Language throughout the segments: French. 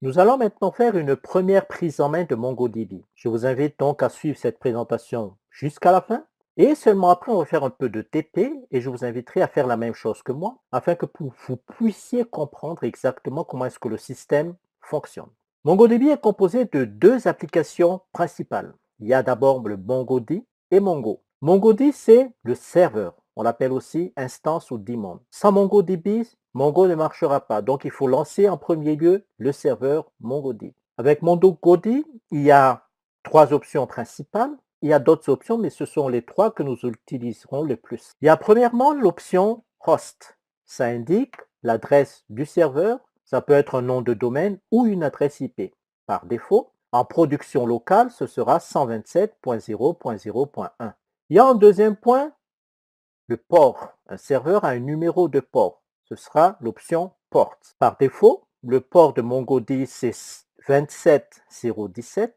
Nous allons maintenant faire une première prise en main de MongoDB. Je vous invite donc à suivre cette présentation jusqu'à la fin. Et seulement après, on va faire un peu de TP et je vous inviterai à faire la même chose que moi afin que vous puissiez comprendre exactement comment est-ce que le système fonctionne. MongoDB est composé de deux applications principales. Il y a d'abord le MongoD et Mongo. MongoD, c'est le serveur. On l'appelle aussi instance ou daemon. Sans MongoDB, Mongo ne marchera pas. Donc, il faut lancer en premier lieu le serveur MongoDB. Avec MongoDB, il y a trois options principales. Il y a d'autres options, mais ce sont les trois que nous utiliserons le plus. Il y a premièrement l'option host. Ça indique l'adresse du serveur. Ça peut être un nom de domaine ou une adresse IP. Par défaut, en production locale, ce sera 127.0.0.1. Il y a un deuxième point, le port. Un serveur a un numéro de port. Ce sera l'option port. Par défaut, le port de MongoDB, c'est 27017,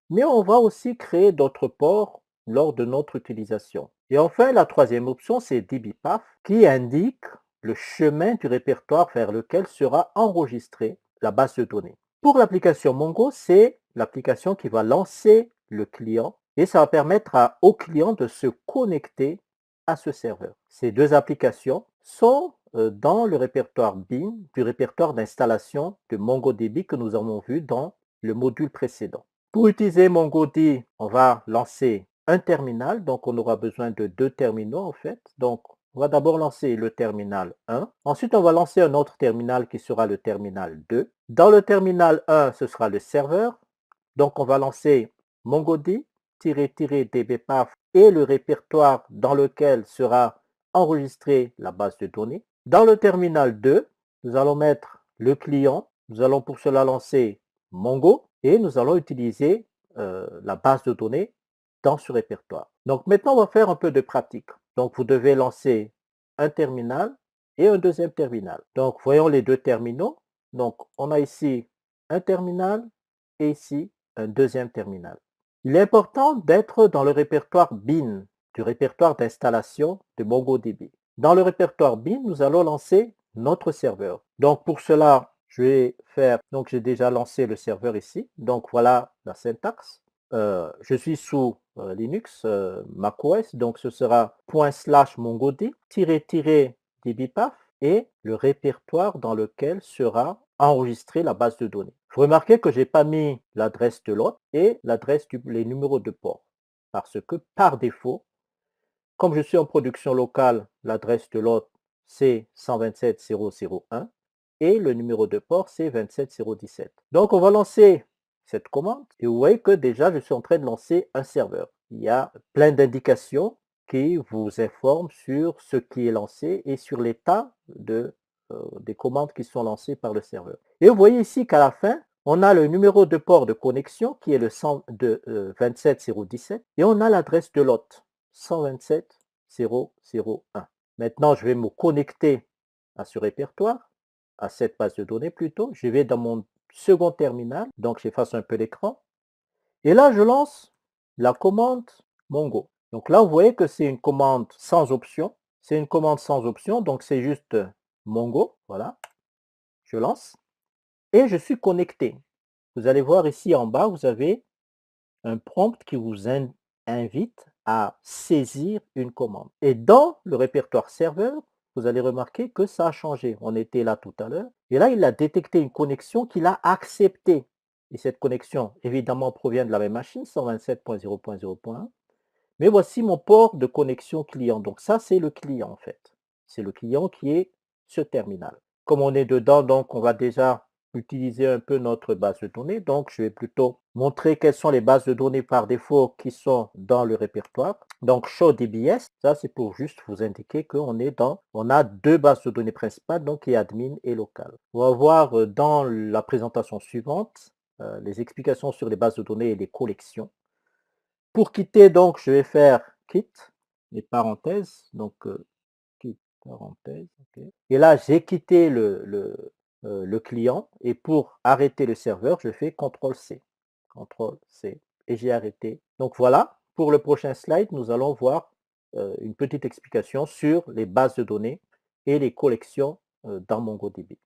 mais on va aussi créer d'autres ports lors de notre utilisation. Et enfin, la troisième option, c'est dbpath, qui indique le chemin du répertoire vers lequel sera enregistrée la base de données. Pour l'application Mongo, c'est l'application qui va lancer le client et ça va permettre au client de se connecter à ce serveur. Ces deux applications sont dans le répertoire bin du répertoire d'installation de MongoDB que nous avons vu dans le module précédent. Pour utiliser MongoDB, on va lancer un terminal, donc on aura besoin de deux terminaux en fait. Donc on va d'abord lancer le terminal 1, ensuite on va lancer un autre terminal qui sera le terminal 2. Dans le terminal 1, ce sera le serveur, donc on va lancer MongoDB-dbpath et le répertoire dans lequel sera enregistrée la base de données. Dans le terminal 2, nous allons mettre le client. Nous allons pour cela lancer Mongo et nous allons utiliser la base de données dans ce répertoire. Donc maintenant, on va faire un peu de pratique. Donc vous devez lancer un terminal et un deuxième terminal. Donc voyons les deux terminaux. Donc on a ici un terminal et ici un deuxième terminal. Il est important d'être dans le répertoire bin, du répertoire d'installation de MongoDB. Dans le répertoire bin, nous allons lancer notre serveur. Donc pour cela, je vais faire, donc j'ai déjà lancé le serveur ici. Donc voilà la syntaxe. Je suis sous Linux, macOS, donc ce sera ./mongodb, dbpath et le répertoire dans lequel sera enregistrée la base de données. Vous remarquez que je n'ai pas mis l'adresse de l'hôte et les numéros de port. Parce que par défaut, comme je suis en production locale, l'adresse de l'hôte c'est 127.0.0.1 et le numéro de port c'est 27017. Donc on va lancer cette commande et vous voyez que déjà je suis en train de lancer un serveur. Il y a plein d'indications qui vous informent sur ce qui est lancé et sur l'état des commandes qui sont lancées par le serveur. Et vous voyez ici qu'à la fin, on a le numéro de port de connexion qui est le 27017 et on a l'adresse de l'hôte 127.0.0.1. Maintenant, je vais me connecter à ce répertoire, à cette base de données plutôt. Je vais dans mon second terminal, donc j'efface un peu l'écran. Et là, je lance la commande Mongo. Donc là, vous voyez que c'est une commande sans option. C'est une commande sans option, donc c'est juste Mongo. Voilà, je lance. Et je suis connecté. Vous allez voir ici en bas, vous avez un prompt qui vous invite à saisir une commande. Et dans le répertoire serveur, vous allez remarquer que ça a changé. On était là tout à l'heure. Et là, il a détecté une connexion qu'il a acceptée. Et cette connexion, évidemment, provient de la même machine, 127.0.0.1. Mais voici mon port de connexion client. Donc ça, c'est le client en fait. C'est le client qui est ce terminal. Comme on est dedans, donc on va déjà utiliser un peu notre base de données. Donc je vais plutôt montrer quelles sont les bases de données par défaut qui sont dans le répertoire. Donc show DBS, ça c'est pour juste vous indiquer on a deux bases de données principales, donc qui est admin et local. On va voir dans la présentation suivante les explications sur les bases de données et les collections. Pour quitter, donc, je vais faire quitte, les parenthèses, donc quitte, parenthèse, ok. Et là, j'ai quitté le client, et pour arrêter le serveur, je fais CTRL-C, CTRL-C, et j'ai arrêté. Donc voilà, pour le prochain slide, nous allons voir une petite explication sur les bases de données et les collections dans MongoDB.